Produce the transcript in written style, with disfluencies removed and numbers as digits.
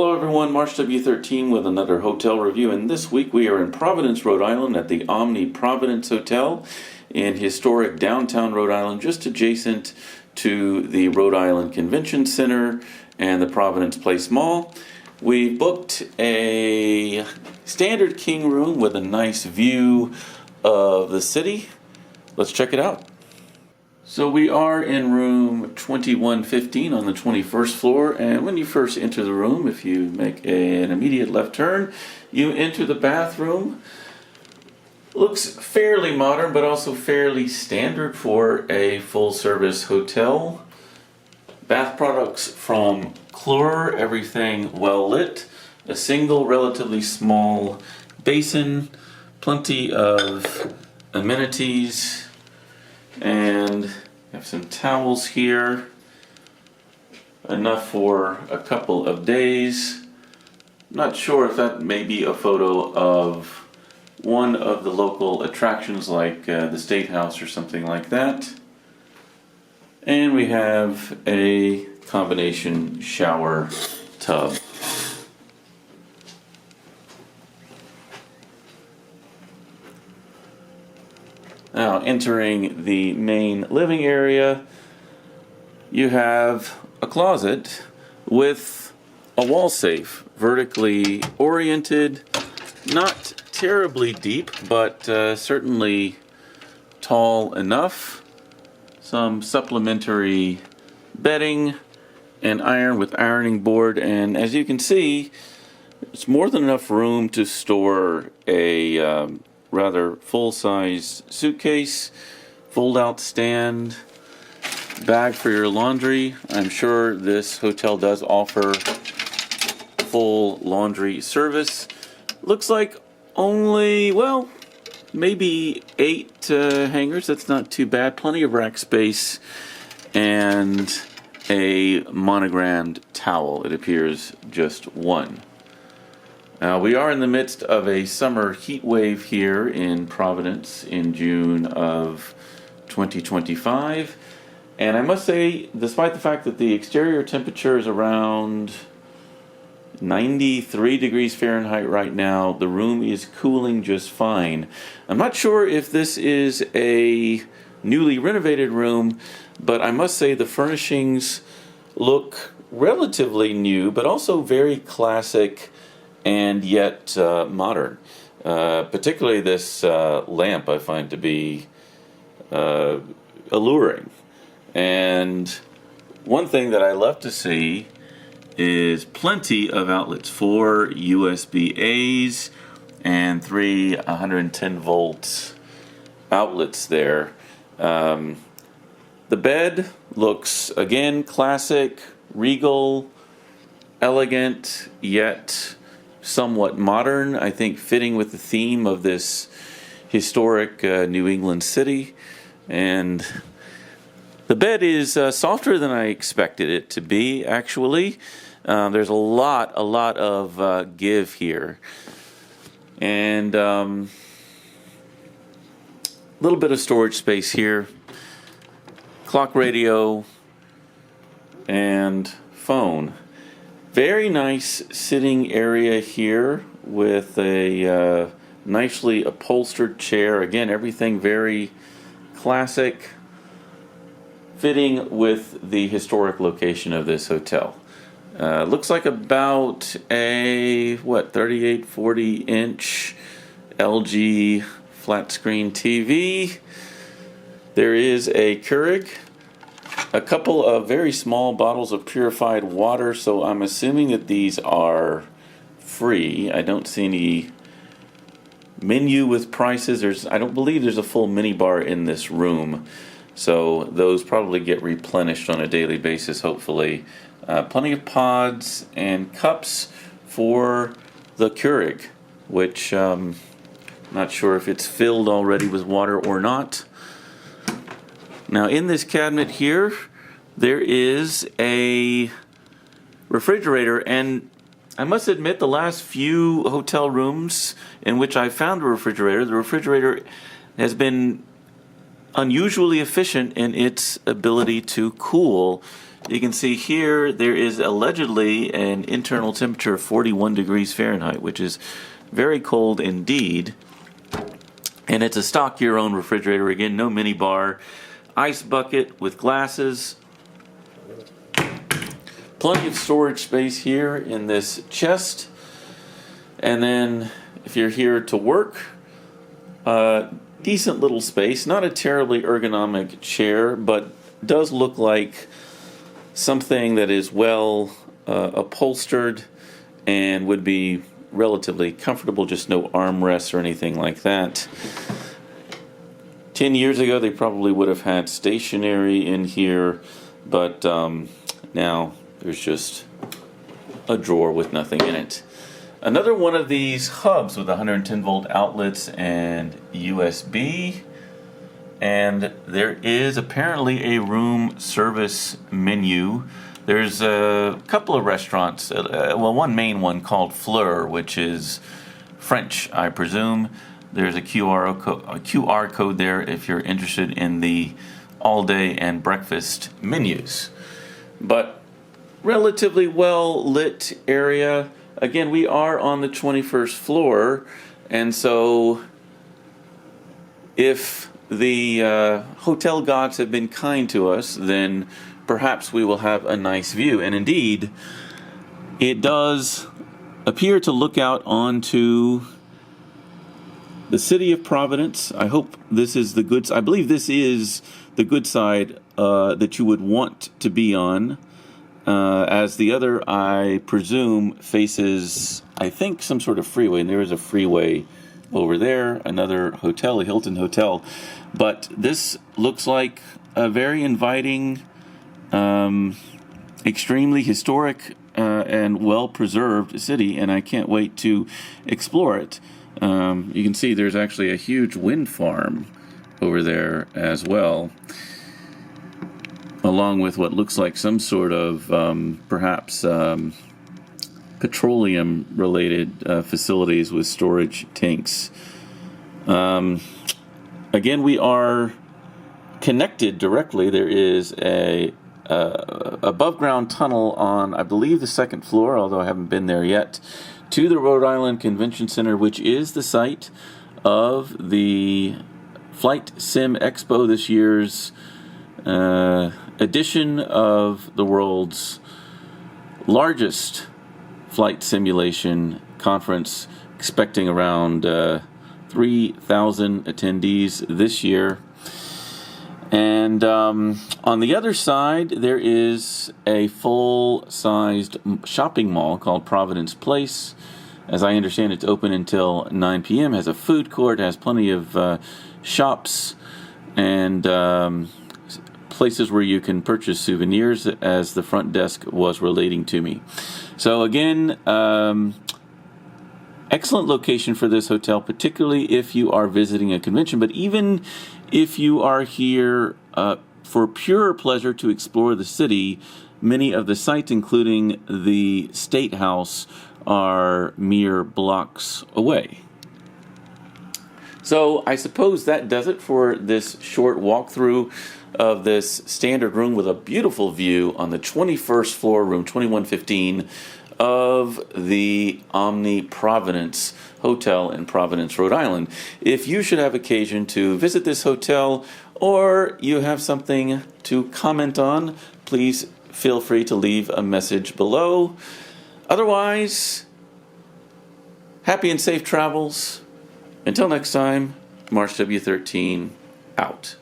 Hello everyone, March W13 with another hotel review, and this week we are in Providence, Rhode Island at the Omni Providence Hotel in historic downtown Rhode Island, just adjacent to the Rhode Island Convention Center and the Providence Place Mall. We booked a standard king room with a nice view of the city. Let's check it out. So we are in room 2115 on the 21st floor, and when you first enter the room, if you make an immediate left turn, you enter the bathroom. Looks fairly modern, but also fairly standard for a full-service hotel. Bath products from Clore, everything well lit. A single, relatively small basin, plenty of amenities, and have some towels here, enough for a couple of days. Not sure if that may be a photo of one of the local attractions like the State House or something like that. And we have a combination shower tub. Now, entering the main living area, you have a closet with a wall safe, vertically oriented, not terribly deep, but certainly tall enough. Some supplementary bedding and iron with ironing board, and as you can see, it's more than enough room to store a rather full-size suitcase, fold-out stand, bag for your laundry. I'm sure this hotel does offer full laundry service. Looks like only, well, maybe 8 hangers. That's not too bad. Plenty of rack space and a monogrammed towel. It appears just one. Now, we are in the midst of a summer heat wave here in Providence in June of 2025. And I must say, despite the fact that the exterior temperature is around 93 degrees Fahrenheit right now, the room is cooling just fine. I'm not sure if this is a newly renovated room, but I must say the furnishings look relatively new, but also very classic and yet modern. Particularly this lamp I find to be alluring. And one thing that I love to see is plenty of outlets, 4 USB-A's and 3 110 volt outlets there. The bed looks, again, classic, regal, elegant, yet somewhat modern, I think fitting with the theme of this historic New England city. And the bed is softer than I expected it to be, actually. There's a lot of give here. And a little bit of storage space here. Clock radio and phone. Very nice sitting area here with a nicely upholstered chair. Again, everything very classic, fitting with the historic location of this hotel. Looks like about a 38-40 inch LG flat screen TV. There is a Keurig, a couple of very small bottles of purified water, so I'm assuming that these are free. I don't see any menu with prices. I don't believe there's a full mini bar in this room, so those probably get replenished on a daily basis, hopefully. Plenty of pods and cups for the Keurig, which not sure if it's filled already with water or not. Now, in this cabinet here, there is a refrigerator, and I must admit, the last few hotel rooms in which I found a refrigerator, the refrigerator has been unusually efficient in its ability to cool you can see here there is allegedly an internal temperature of 41 degrees Fahrenheit, which is very cold indeed. And it's a stock your own refrigerator. Again, no mini bar. Ice bucket with glasses. Plenty of storage space here in this chest. And then if you're here to work, decent little space. Not a terribly ergonomic chair, but does look like something that is well upholstered and would be relatively comfortable, just no armrests or anything like that. 10 years ago, they probably would have had stationery in here, but now there's just a drawer with nothing in it. Another one of these hubs with 110 volt outlets and USB. And there is apparently a room service menu. There's a couple of restaurants, well, one main one called Fleur, which is French, I presume. There's a QR code there if you're interested in the all-day and breakfast menus. But relatively well-lit area. Again, we are on the 21st floor, and so if the hotel gods have been kind to us, then perhaps we will have a nice view. And indeed, it does appear to look out onto the city of Providence. I hope this is the good. I believe this is the good side that you would want to be on. As the other, I presume, faces, I think, some sort of freeway. And there is a freeway over there, another hotel, a Hilton hotel. But this looks like a very inviting, extremely historic and well-preserved city, and I can't wait to explore it. You can see there's actually a huge wind farm over there as well, along with what looks like some sort of perhaps petroleum-related facilities with storage tanks. Again, we are connected directly. There is a above-ground tunnel on, I believe, the second floor, although I haven't been there yet, to the Rhode Island Convention Center, which is the site of the Flight Sim Expo, this year's edition of the world's largest flight simulation conference, expecting around 3,000 attendees this year. And on the other side, there is a full-sized shopping mall called Providence Place. As I understand, it's open until 9 p.m., has a food court, has plenty of shops and places where you can purchase souvenirs, as the front desk was relating to me. So again, excellent location for this hotel, particularly if you are visiting a convention, but even if you are here for pure pleasure to explore the city, many of the sites, including the State House, are mere blocks away. So I suppose that does it for this short walkthrough of this standard room with a beautiful view on the 21st floor, room 2115, of the Omni Providence Hotel in Providence, Rhode Island. If you should have occasion to visit this hotel, or you have something to comment on, please feel free to leave a message below. Otherwise, happy and safe travels. Until next time, March W13 out.